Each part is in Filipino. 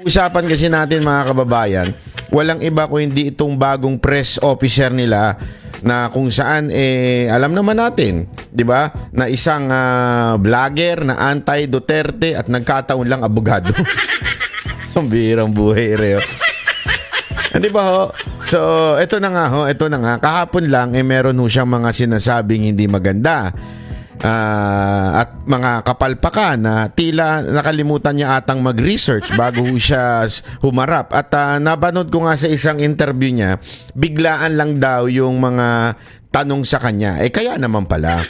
Usapan kasi natin mga kababayan, walang iba kung hindi itong bagong press officer nila na kung saan alam naman natin, 'di ba? Na isang vlogger na anti-Duterte at nagkataon lang abogado. Ang birang buhay reo. Di ba ho? So, ito na nga. Kahapon lang meron ho siyang mga sinasabing hindi maganda. At mga kapalpakan na tila nakalimutan niya atang mag-research bago siya humarap. At napanood ko nga sa isang interview niya, biglaan lang daw yung mga tanong sa kanya. Kaya naman pala.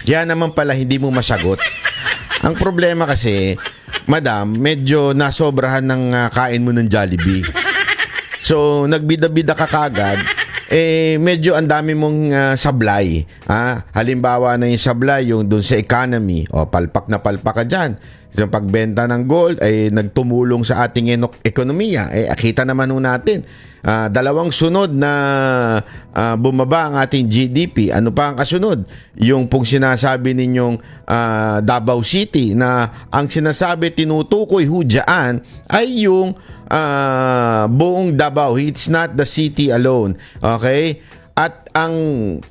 Kaya naman pala hindi mo masagot. Ang problema kasi, madam, medyo nasobrahan ng kain mo ng Jollibee. So, nagbida-bida ka kagad. Medyo ang dami mong sablay. Halimbawa na yung sablay, yung dun sa economy. Palpak na palpak ka dyan. Sa pagbenta ng gold ay nagtumulong sa ating ekonomiya. Akita naman nun natin. Dalawang sunod na bumaba ang ating GDP. Ano pa ang kasunod? Yung pong sinasabi ninyong Davao City na ang sinasabi tinutukoy hudyaan ay yung buong Davao. It's not the city alone. Okay? At ang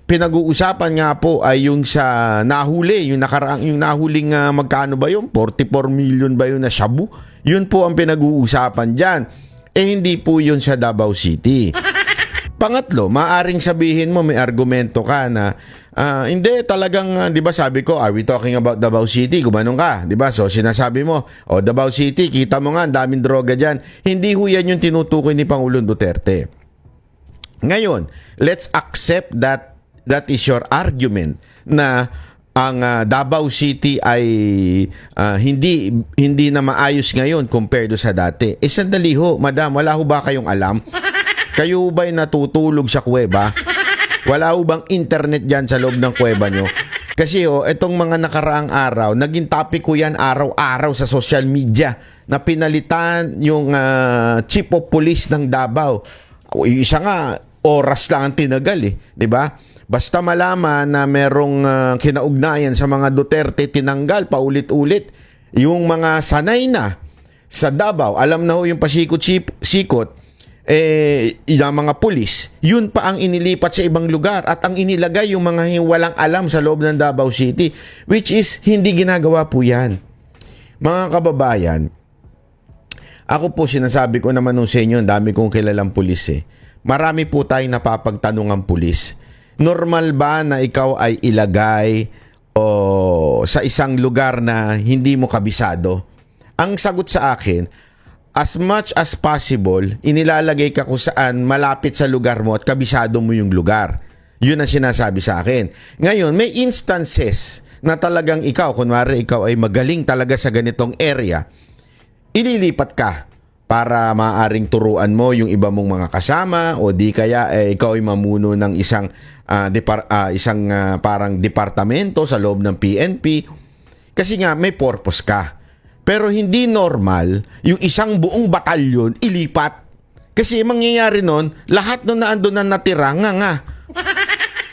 pinag-uusapan nga po ay yung sa nahuli, yung nahuling magkano ba yun? 44 million ba yun na shabu? Yun po ang pinag-uusapan dyan. Hindi po yun sa Davao City. Pangatlo, maaring sabihin mo may argumento ka na hindi talagang, 'di ba sabi ko, are we talking about Davao City? Gumanong ka, 'di ba? So sinasabi mo, Davao City, kita mo nga ang daming droga diyan. Hindi ho yan yung tinutukoy ni Pangulong Duterte. Ngayon, let's accept that is your argument na ang Davao City ay hindi na maayos ngayon compared do sa dati. Sandali ho, madam, wala ho ba kayong alam? Kayo ba'y natutulog sa kuweba? Wala ho bang internet dyan sa loob ng kuweba nyo? Kasi itong mga nakaraang araw, naging topic ko yan araw-araw sa social media na pinalitan yung chief of police ng Davao. Isa nga, oras lang ang tinagal di ba? Basta malaman na merong kinaugnayan sa mga Duterte, tinanggal paulit-ulit yung mga sanay na sa Davao. Alam na ho yung pasikot-sikot, yung mga pulis, yun pa ang inilipat sa ibang lugar at ang inilagay yung mga walang alam sa loob ng Davao City, which is hindi ginagawa po yan. Mga kababayan, ako po sinasabi ko naman nung sa inyo, dami kong kilalang pulis Marami po tayong napapagtanong ang pulis. Normal ba na ikaw ay ilagay sa isang lugar na hindi mo kabisado? Ang sagot sa akin, as much as possible, inilalagay ka kung saan malapit sa lugar mo at kabisado mo yung lugar. Yun ang sinasabi sa akin. Ngayon, may instances na talagang ikaw, kunwari ikaw ay magaling talaga sa ganitong area, ililipat ka para maaaring turuan mo yung iba mong mga kasama o di kaya ikaw ay mamuno ng isang parang departamento sa loob ng PNP kasi nga may purpose ka. Pero hindi normal yung isang buong batalyon ilipat. Kasi mangyayari nun, lahat nun na andun na natira nga.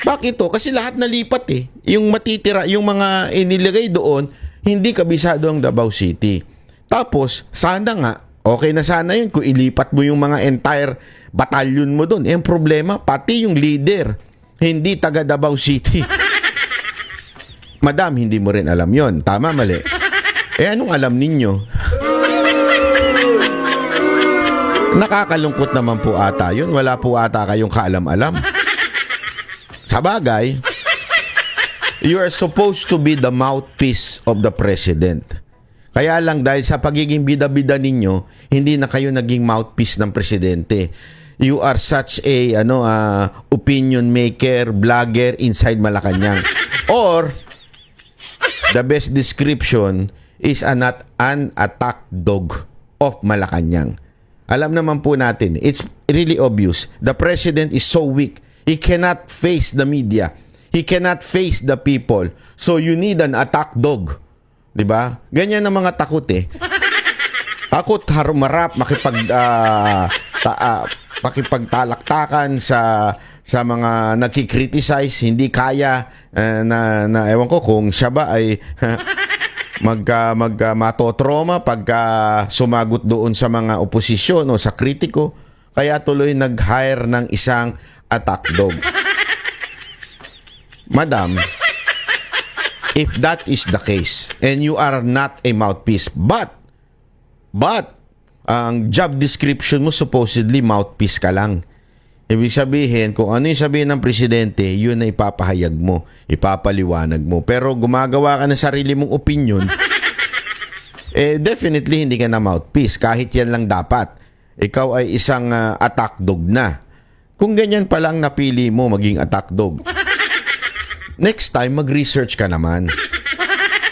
Bakit to? Kasi lahat nalipat Yung matitira, yung mga inilagay doon, hindi kabisado ang Davao City. Tapos, sana nga, okay na sana yun kung ilipat mo yung mga entire batalyon mo doon. Ang problema, pati yung leader, hindi taga Davao City. Madam, hindi mo rin alam yon. Tama, mali? Anong alam ninyo? Nakakalungkot naman po ata yun. Wala po ata kayong kaalam-alam. Sa bagay, you are supposed to be the mouthpiece of the president. Kaya lang dahil sa pagiging bida-bida ninyo, hindi na kayo naging mouthpiece ng presidente. You are such a opinion maker, vlogger inside Malacanang. Or the best description is an attack dog of Malacanang. Alam naman po natin, it's really obvious. The president is so weak. He cannot face the media. He cannot face the people. So you need an attack dog. 'Di ba? Ganyan ang mga takot Takot harumarap, makipagtalaktakan sa mga nagki-criticize, hindi kaya na ewan ko kung siya ba ay matotrauma pagka sumagot doon sa mga oposisyon o sa kritiko. Kaya tuloy nag-hire ng isang attack dog. Madam, if that is the case and you are not a mouthpiece, but ang job description mo supposedly mouthpiece ka lang. Ibig sabihin, kung ano yung sabihin ng presidente, yun na ipapahayag mo, ipapaliwanag mo. Pero gumagawa ka ng sarili mong opinion, definitely hindi ka na mouthpiece. Kahit yan lang dapat. Ikaw ay isang attack dog na. Kung ganyan pala ang napili mo maging attack dog, next time, mag-research ka naman.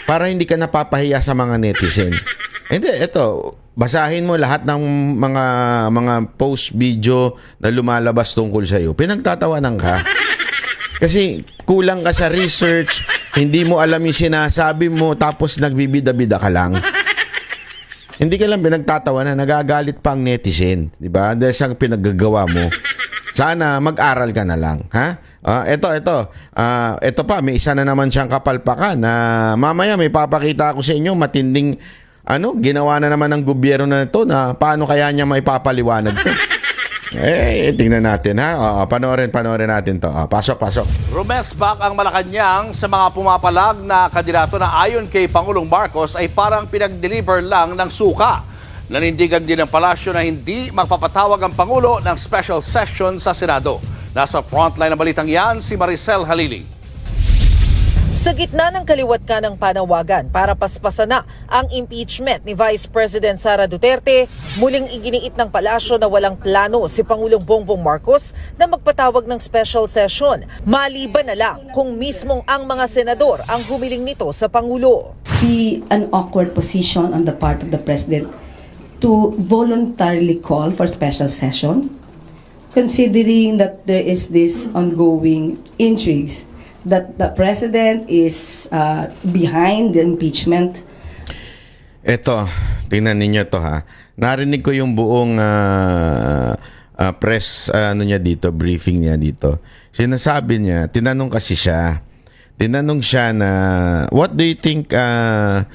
Para hindi ka napapahiya sa mga netizen. Hindi, eto, basahin mo lahat ng mga post video na lumalabas tungkol sa iyo. Pinagtatawanan ka. Kasi kulang ka sa research, hindi mo alam yung sinasabi mo, tapos nagbibida-bida ka lang. Hindi ka lang pinagtatawanan, nagagalit pa ang netizen, di ba? Dahil sa pinaggagawa mo. Sana mag-aral ka na lang, ha? Ito pa, may isa na naman siyang kapalpakan na mamaya may papakita ako sa inyo matinding ginawa na naman ng gobyerno na ito na paano kaya niya maipapaliwanag to. Tingnan natin, ha? Panoorin natin to. Pasok. Rumesbak ang Malacanang sa mga pumapalag na kandidato na ayon kay Pangulong Marcos ay parang pinag-deliver lang ng suka. Nanindigan din ng palasyo na hindi magpapatawag ang Pangulo ng special session sa Senado. Nasa frontline ng balitang yan si Maricel Haliling. Sa gitna ng kaliwat ka ng panawagan para paspasan na ang impeachment ni Vice President Sara Duterte, muling iginiit ng palasyo na walang plano si Pangulong Bongbong Marcos na magpatawag ng special session. Maliban na lang kung mismong ang mga senador ang humiling nito sa Pangulo. Be an awkward position on the part of the President to voluntarily call for special session, considering that there is this ongoing intrigues that the President is behind the impeachment. Ito, tingnan ninyo to, ha. Narinig ko yung buong press niya dito, briefing niya dito. Sinasabi niya, tinanong siya na what do you think ang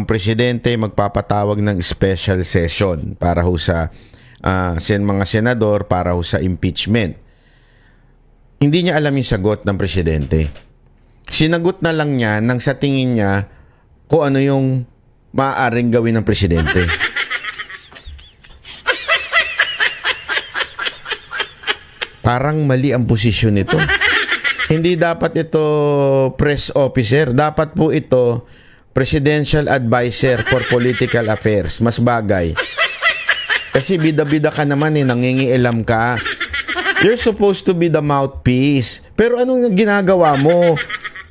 presidente magpapatawag ng special session para ho sa mga senador para ho sa impeachment. Hindi niya alam yung sagot ng presidente. Sinagot na lang niya nang sa tingin niya kung ano yung maaaring gawin ng presidente. Parang mali ang posisyon nito. Hindi dapat ito press officer. Dapat po ito presidential advisor for political affairs. Mas bagay. Kasi bida-bida ka naman nangingialam ka. You're supposed to be the mouthpiece. Pero anong ginagawa mo?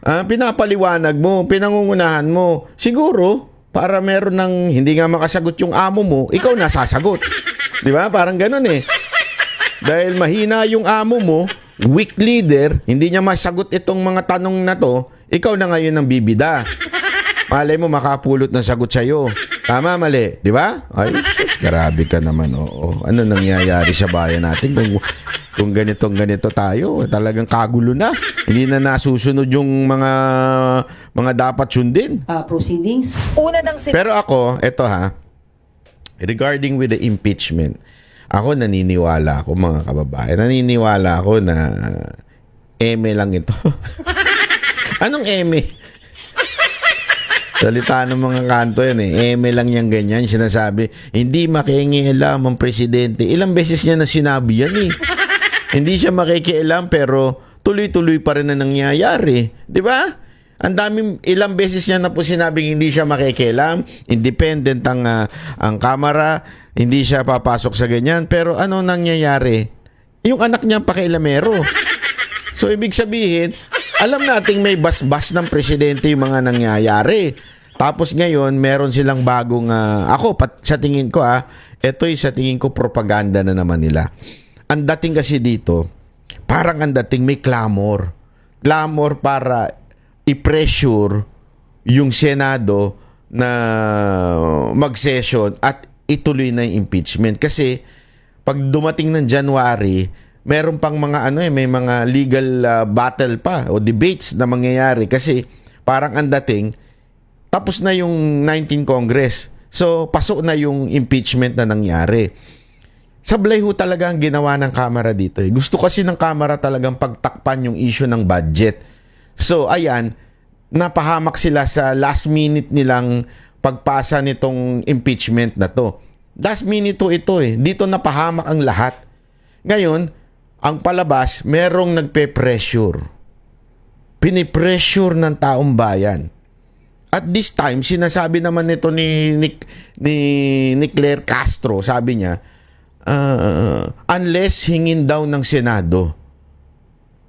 Pinapaliwanag mo, pinangungunahan mo. Siguro, para meron ng hindi nga makasagot yung amo mo, ikaw nasasagot. Di ba? Parang ganun eh. Dahil mahina yung amo mo, weak leader, hindi niya masagot itong mga tanong na to, ikaw na ngayon ang bibida. Malay mo makapulot ng sagot sa'yo. Tama, mali. Di ba? Ay, sus, grabe ka naman. Oo. Ano nangyayari sa bayan natin kung ganito tayo? Talagang kagulo na. Hindi na nasusunod yung mga dapat sundin. Proceedings. Pero ako, eto regarding with the impeachment, ako naniniwala ako, mga kababayan. Naniniwala ako na eme lang ito. Anong eme? Salita ng mga kanto yan eme lang yan ganyan. Sinasabi, hindi makikialam ang presidente. Ilang beses niya na sinabi yan Hindi siya makikialam pero tuloy-tuloy pa rin na nangyayari. Di ba? Ang daming ilang beses niya na po sinabing hindi siya makikialam, independent ang kamera, hindi siya papasok sa ganyan. Pero ano nangyayari? Yung anak niya pakialamero. So ibig sabihin, alam nating may basbas ng presidente yung mga nangyayari. Tapos ngayon, meron silang bagong sa tingin ko ito'y sa tingin ko propaganda na naman nila. Ang dating kasi dito, parang ang dating may clamor. Clamor para i-pressure yung Senado na mag-session at ituloy na yung impeachment. Kasi pag dumating ng January, meron pang mga may mga legal battle pa o debates na mangyayari kasi parang ang dating tapos na yung 19 Congress. So, pasok na yung impeachment na nangyari. Sablay ho talaga ang ginawa ng Kamara dito. Gusto kasi ng Kamara talagang pagtakpan yung issue ng budget. So, ayan, napahamak sila sa last minute nilang pagpasa nitong impeachment na to. Last minute ito eh. Dito napahamak ang lahat. Ngayon, ang palabas, merong nagpe-pressure. Pinipressure ng taong bayan. At this time, sinasabi naman nito ni Claire Castro, sabi niya, unless hingin daw ng Senado,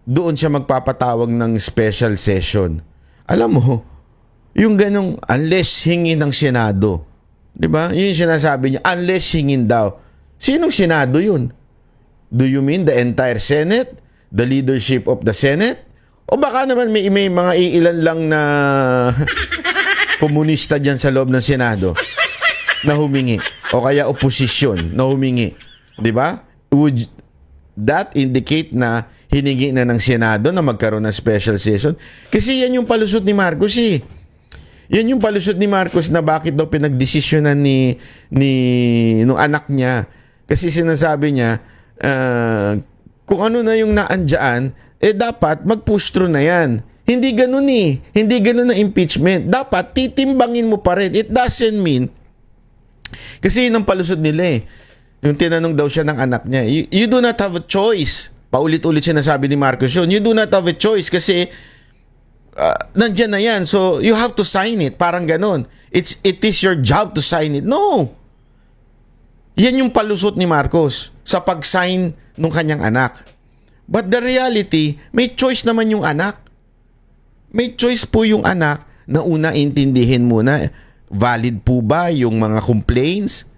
doon siya magpapatawag ng special session. Alam mo, yung ganong unless hingin ng Senado, di ba? Yun yung sinasabi niya, unless hingin daw. Sinong Senado yun? Do you mean the entire Senate? The leadership of the Senate? O baka naman may mga iilan lang na komunista dyan sa loob ng Senado na humingi. O kaya oposisyon na humingi. Di ba? Would that indicate na hiningi na ng Senado na magkaroon ng special session? Kasi yan yung palusot ni Marcos eh. Yan yung palusot ni Marcos na bakit daw pinagdesisyonan nung anak niya. Kasi sinasabi niya, kung ano na yung naandyan, dapat mag-push through na yan. Hindi ganun eh. Hindi ganun ang impeachment. Dapat titimbangin mo pa rin. It doesn't mean, kasi yun ang palusot nila eh. Yung tinanong daw siya ng anak niya, you do not have a choice. Paulit-ulit sinasabi ni Marcos yun. You do not have a choice kasi nandyan na yan. So, you have to sign it. Parang ganun. It is your job to sign it. No! Yan yung palusot ni Marcos sa pag-sign ng kanyang anak. But the reality, may choice naman yung anak. May choice po yung anak na una intindihin muna, valid po ba yung mga complaints?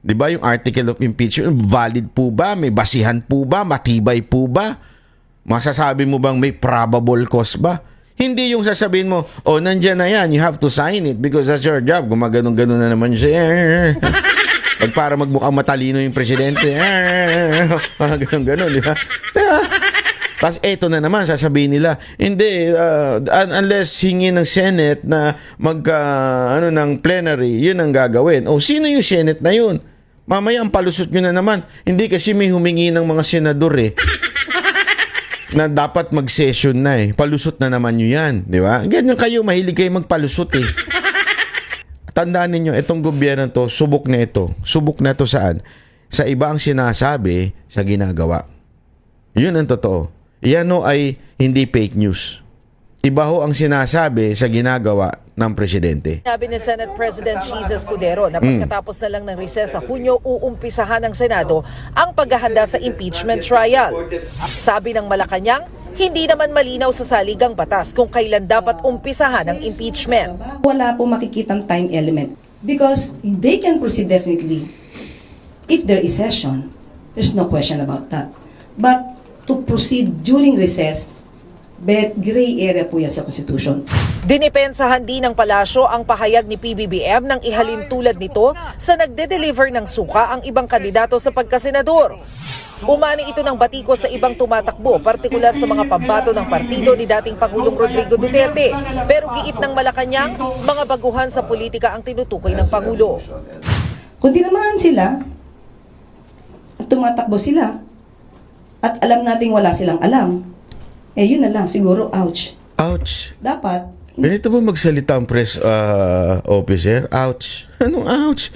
'Di ba yung article of impeachment, valid po ba? May basihan po ba? Matibay po ba? Masasabi mo bang may probable cause ba? Hindi yung sasabihin mo, oh, nandiyan na yan, you have to sign it because that's your job. Gumaganon-ganon na naman siya. Para magmukhang matalino yung presidente. Ganon-ganon, di ba? Tapos eto na naman, sasabihin nila, hindi, unless hingi ng Senate na ng plenary, yun ang gagawin. O, sino yung Senate na yun? Mamaya ang palusot nyo na naman. Hindi kasi may humingi ng mga senador eh. Na dapat mag-session na eh. Palusot na naman nyo yan. Di ba? Ganyan kayo, mahilig kayo magpalusot eh. Tandaan ninyo, itong gobyerno to, subok na ito. Subok na ito saan? Sa iba ang sinasabi, sa ginagawa. Yun ang totoo. Yan o ay hindi fake news. Iba ho ang sinasabi sa ginagawa ng presidente. Sabi ni Senate President Cheese Escudero na pagkatapos na lang ng recess sa Hunyo, uumpisahan ng Senado ang paghahanda sa impeachment trial. Sabi ng Malacanang, hindi naman malinaw sa saligang batas kung kailan dapat umpisahan ang impeachment. Wala po makikitang time element because they can proceed definitely if there is session. There's no question about that. But to proceed during recess, but gray area po yan sa Constitution. Dinipensahan din ng palasyo ang pahayag ni PBBM nang ihalin tulad nito sa nagde-deliver ng suka ang ibang kandidato sa pagkasenador. Umani ito ng batiko sa ibang tumatakbo, partikular sa mga pambato ng partido ni dating Pangulong Rodrigo Duterte. Pero giit ng Malacanang, mga baguhan sa politika ang tinutukoy ng Pangulo. Kung tinamahan sila, at tumatakbo sila, at alam nating wala silang alam, yun na lang, siguro, ouch. Ouch. Dapat, Ganito ba magsalita ang press officer? Ouch. Anong ouch?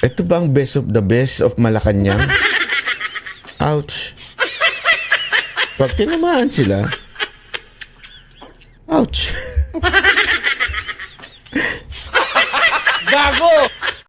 Ito ba ang best of the best of Malacanang? Ouch. Pag tinamaan sila, ouch. Gago!